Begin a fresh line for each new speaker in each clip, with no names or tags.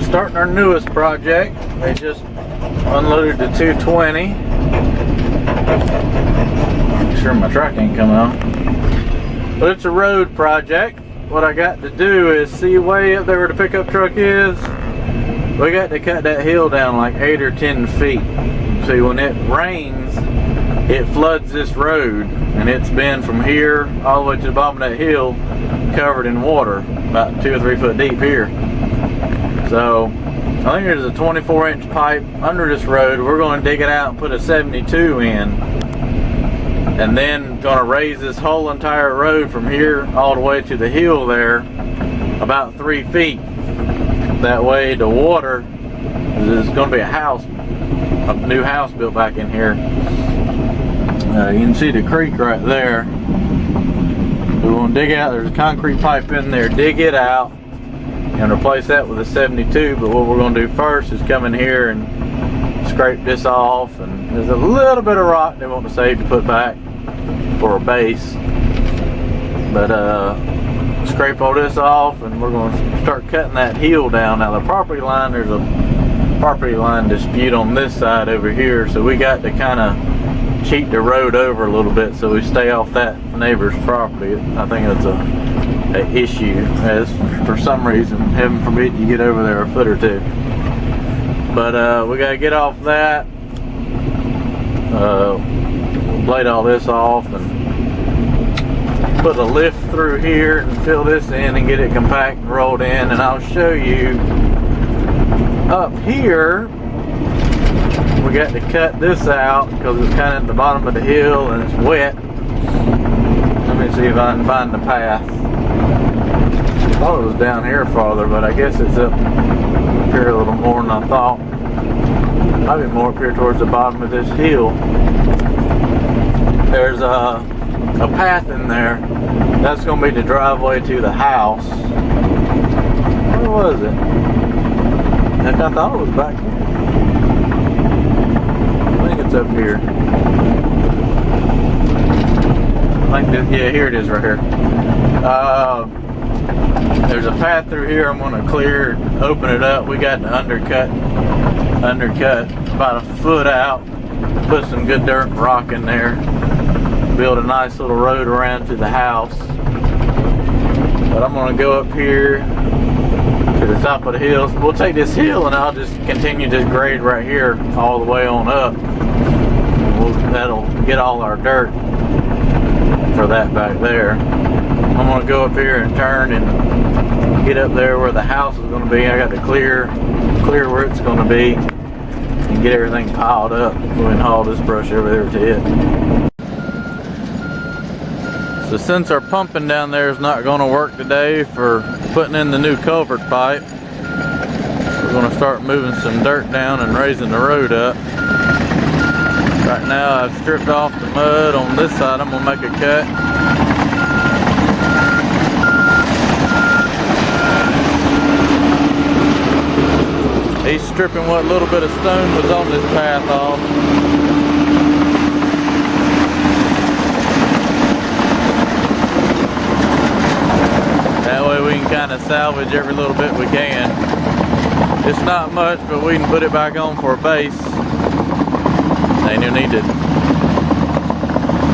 Starting our newest project. They just unloaded the 220. Make sure my truck ain't coming on. But it's a road project. What I got to do is see way up there where the pickup truck is. We got to cut that hill down like 8 or 10 feet. See, when it rains, it floods this road, and it's been from here all the way to the bottom of that hill covered in water, about 2 or 3 foot deep here. So I think there's a 24-inch pipe under this road. We're going to dig it out and put a 72 in, and then going to raise this whole entire road from here all the way to the hill there about 3 feet. That way the water, there's going to be a new house built back in here. You can see the creek right there. We want to dig out, there's a concrete pipe in there, dig it out and replace that with a 72. But what we're going to do first is come in here and scrape this off, and there's a little bit of rock they want to save to put back for a base. But scrape all this off, and we're going to start cutting that hill down. Now the property line, there's a property line dispute on this side over here, so we got to kind of cheat the road over a little bit so we stay off that neighbor's property. I think it's a issue, as for some reason, heaven forbid you get over there a foot or two. But we got to get off that, blade all this off, and put a lift through here and fill this in and get it compact and rolled in. And I'll show you up here, we got to cut this out because it's kind of at the bottom of the hill and it's wet. Let me see if I can find the path. I thought it was down here farther, but I guess it's up here a little more than I thought. Might be more up here towards the bottom of this hill. There's a path in there. That's going to be the driveway to the house. Where was it? Heck, I thought it was back here. I think it's up here. I think this, yeah, here it is right here. There's a path through here I'm going to clear, open it up. We got to undercut about a foot out, put some good dirt and rock in there, build a nice little road around to the house. But I'm going to go up here to the top of the hill. We'll take this hill and I'll just continue this grade right here all the way on up. That'll get all our dirt for that back there. I'm going to go up here and turn and get up there where the house is going to be. I got to clear where it's going to be and get everything piled up so we can haul this brush over there to it. So since our pumping down there is not going to work today for putting in the new culvert pipe, we're going to start moving some dirt down and raising the road up. Right now I've stripped off the mud on this side. I'm going to make a cut. He's stripping what little bit of stone was on this path off. That way we can kind of salvage every little bit we can. It's not much, but we can put it back on for a base. And you'll need to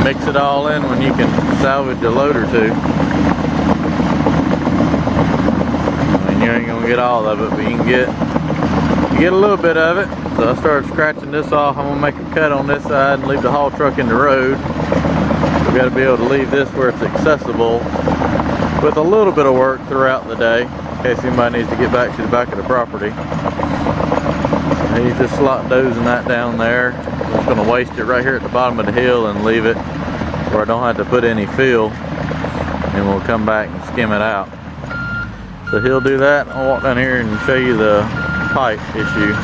mix it all in when you can salvage a load or two. I mean, you ain't gonna get all of it, but you can get a little bit of it. So I started scratching this off. I'm gonna make a cut on this side and leave the haul truck in the road. We gotta be able to leave this where it's accessible with a little bit of work throughout the day in case anybody needs to get back to the back of the property. And you just slot dozing that down there. I'm just gonna waste it right here at the bottom of the hill and leave it where I don't have to put any fill, and we'll come back and skim it out. So he'll do that. I'll walk down here and show you the pipe issue.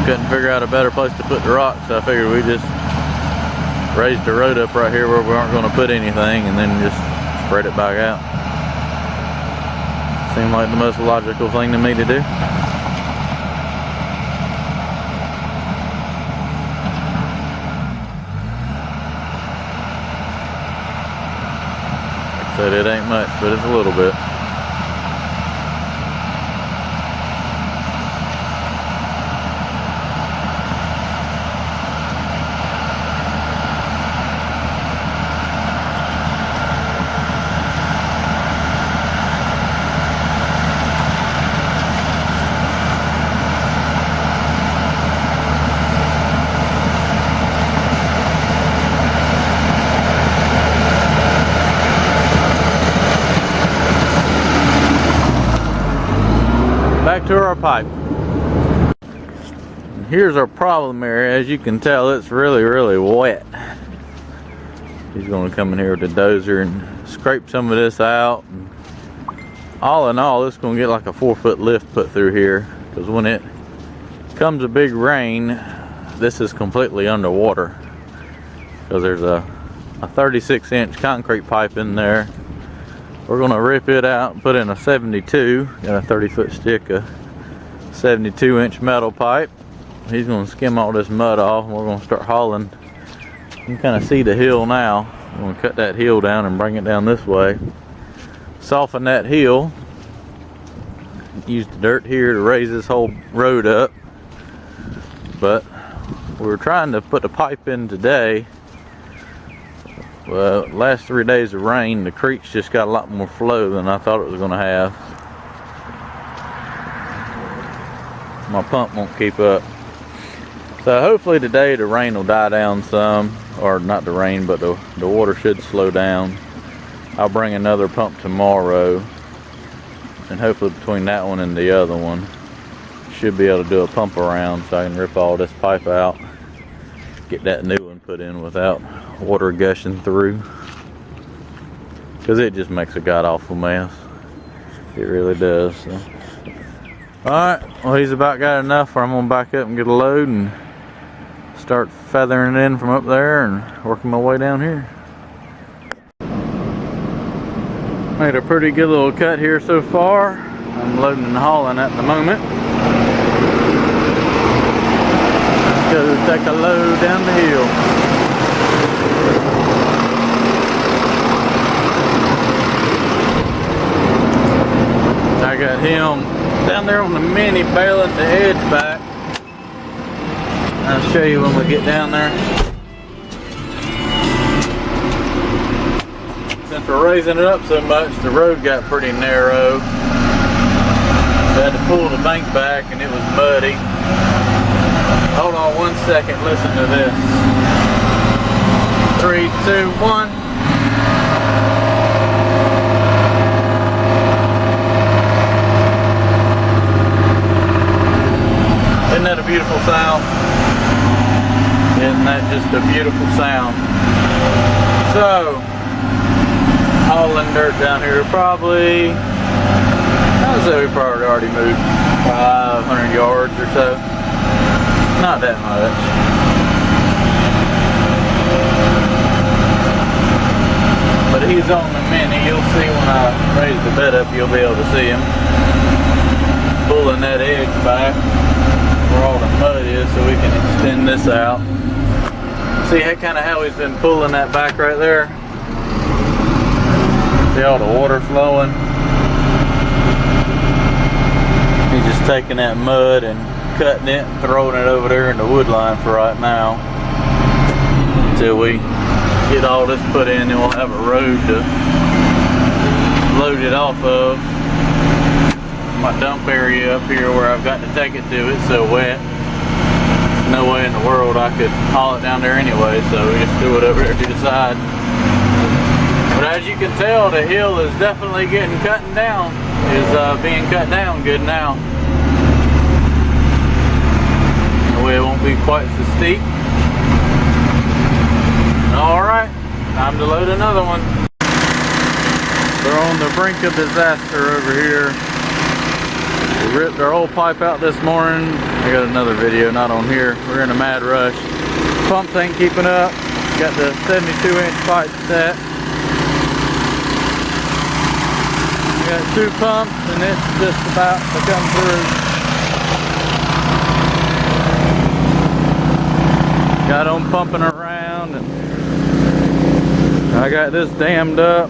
couldn't figure out a better place to put the rocks, so I figured we just raised the road up right here where we aren't going to put anything and then just spread it back out. Seemed like the most logical thing to me to do. Like I said, it ain't much, but it's a little bit. Back to our pipe. Here's our problem area. As you can tell, it's really wet. He's going to come in here with the dozer and scrape some of this out. And all in all, it's going to get like a 4-foot lift put through here, because when it comes a big rain, this is completely underwater, because there's a 36-inch concrete pipe in there. We're going to rip it out and put in a 72. Got a 30-foot stick of 72-inch metal pipe. He's going to skim all this mud off, and we're going to start hauling. You can kind of see the hill now. We're going to cut that hill down and bring it down this way. Soften that hill. Use the dirt here to raise this whole road up. But we were trying to put a pipe in today. Well, last 3 days of rain, the creek's just got a lot more flow than I thought it was going to have. My pump won't keep up. So hopefully today the rain will die down some, or not the rain, but the water should slow down. I'll bring another pump tomorrow, and hopefully between that one and the other one, should be able to do a pump around so I can rip all this pipe out, get that new one put in without water gushing through, because it just makes a god-awful mess. It really does. So. Alright, well, he's about got enough where I'm going to back up and get a load and start feathering it in from up there and working my way down here. Made a pretty good little cut here so far. I'm loading and hauling at the moment. Let's go take a load down the hill. I got him down there on the mini bailing the edge back. I'll show you when we get down there. Since we're raising it up so much, the road got pretty narrow. So I had to pull the bank back and it was muddy. Hold on 1 second, listen to this. 3, 2, 1. Isn't that a beautiful sound? Isn't that just a beautiful sound? So, hauling dirt down here probably, I'd say we probably already moved 500 yards or so. Not that much. But he's on the mini. You'll see when I raise the bed up, you'll be able to see him pulling that edge back where all the mud is, so we can extend this out. See kind of how he's been pulling that back right there? See all the water flowing? He's just taking that mud and cutting it and throwing it over there in the wood line for right now. Until we get all this put in, and we'll have a road to load it off of. My dump area up here where I've got to take it to, it's so wet. No way in the world I could haul it down there anyway, so we just do it over there to the side. But as you can tell, the hill is definitely getting cutting down. Is being cut down good now. That way it won't be quite so steep. Alright, time to load another one. We're on the brink of disaster over here. We ripped pumped our old pipe out this morning. I got another video, not on here. We're in a mad rush. Pumps ain't keeping up. Got the 72-inch pipe set. Got 2 pumps and it's just about to come through. Got them pumping around and I got this dammed up.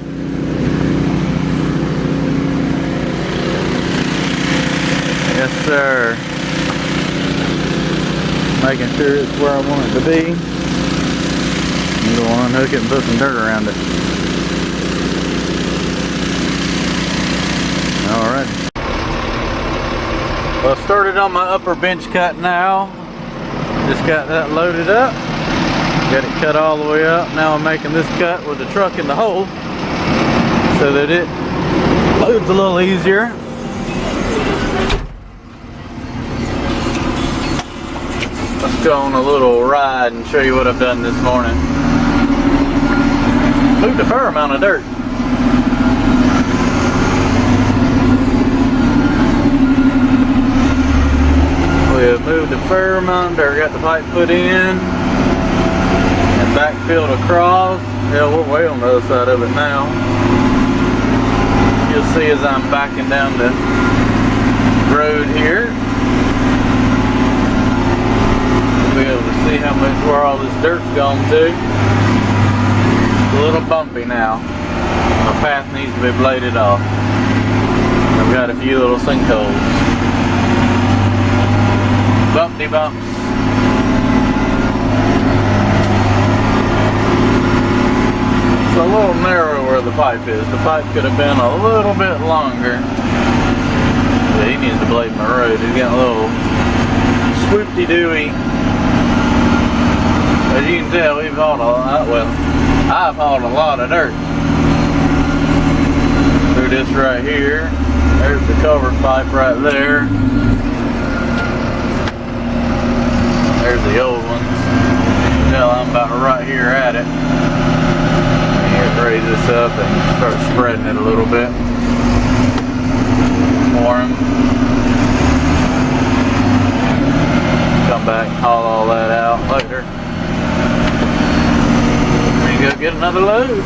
Yes sir. Making sure it's where I want it to be. I'm going to unhook it and put some dirt around it. Alright. Well, I started on my upper bench cut now. Just got that loaded up. Got it cut all the way up. Now I'm making this cut with the truck in the hole so that it loads a little easier. Let's go on a little ride and show you what I've done this morning. Moved a fair amount of dirt. We have moved a fair amount of dirt. Got the pipe put in and backfilled across. Yeah, we're way on the other side of it now. You'll see as I'm backing down the road here. Be able to see how much where all this dirt's gone to. It's a little bumpy now. My path needs to be bladed off. I've got a few little sinkholes. Bumpty bumps. It's a little narrow where the pipe is. The pipe could have been a little bit longer. But he needs to blade my road. He's got a little swoopty-dooey. As you can tell, we've hauled a lot, well, I've hauled a lot of dirt through this right here. There's the Culvert pipe right there. There's the old ones. You can tell I'm about right here at it. Here, raise this up and start spreading it a little bit for him. Come back and haul all that out later. Go get another load.